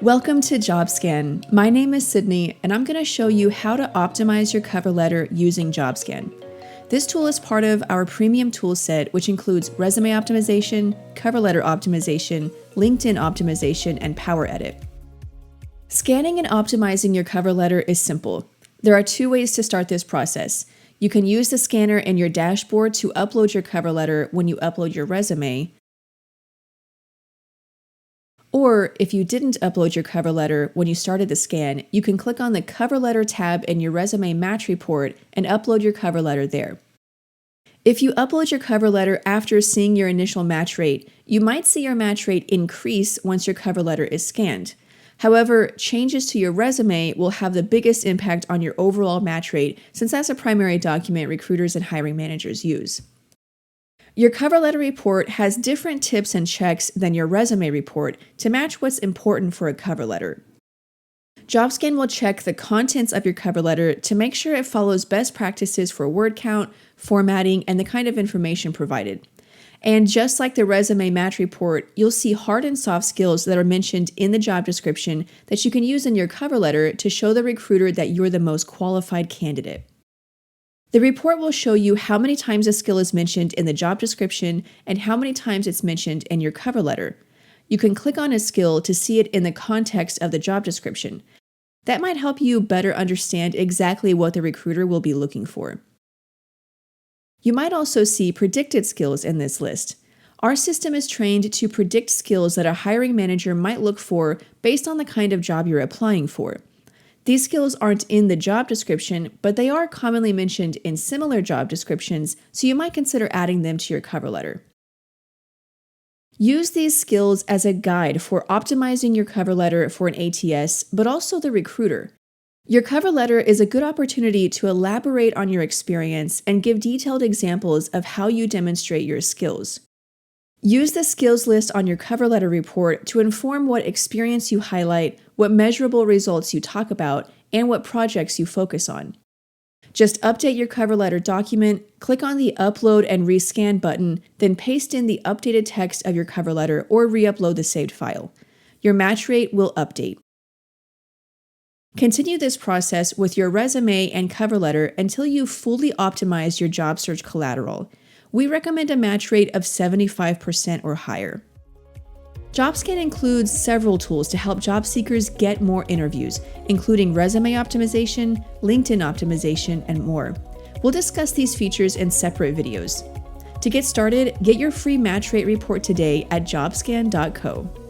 Welcome to Jobscan. My name is Sydney, and I'm going to show you how to optimize your cover letter using Jobscan. This tool is part of our premium tool set, which includes resume optimization, cover letter optimization, LinkedIn optimization, and Power Edit. Scanning and optimizing your cover letter is simple. There are two ways to start this process. You can use the scanner in your dashboard to upload your cover letter when you upload your resume. Or if you didn't upload your cover letter when you started the scan, you can click on the Cover Letter tab in your resume match report and upload your cover letter there. If you upload your cover letter after seeing your initial match rate, you might see your match rate increase once your cover letter is scanned. However, changes to your resume will have the biggest impact on your overall match rate, since that's a primary document recruiters and hiring managers use. Your cover letter report has different tips and checks than your resume report to match what's important for a cover letter. Jobscan will check the contents of your cover letter to make sure it follows best practices for word count, formatting, and the kind of information provided. And just like the resume match report, you'll see hard and soft skills that are mentioned in the job description that you can use in your cover letter to show the recruiter that you're the most qualified candidate. The report will show you how many times a skill is mentioned in the job description and how many times it's mentioned in your cover letter. You can click on a skill to see it in the context of the job description. That might help you better understand exactly what the recruiter will be looking for. You might also see predicted skills in this list. Our system is trained to predict skills that a hiring manager might look for based on the kind of job you're applying for. These skills aren't in the job description, but they are commonly mentioned in similar job descriptions, so you might consider adding them to your cover letter. Use these skills as a guide for optimizing your cover letter for an ATS, but also the recruiter. Your cover letter is a good opportunity to elaborate on your experience and give detailed examples of how you demonstrate your skills. Use the skills list on your cover letter report to inform what experience you highlight, what measurable results you talk about, and what projects you focus on. Just update your cover letter document, click on the Upload and Rescan button, then paste in the updated text of your cover letter or re-upload the saved file. Your match rate will update. Continue this process with your resume and cover letter until you've fully optimized your job search collateral. We recommend a match rate of 75% or higher. Jobscan includes several tools to help job seekers get more interviews, including resume optimization, LinkedIn optimization, and more. We'll discuss these features in separate videos. To get started, get your free match rate report today at jobscan.co.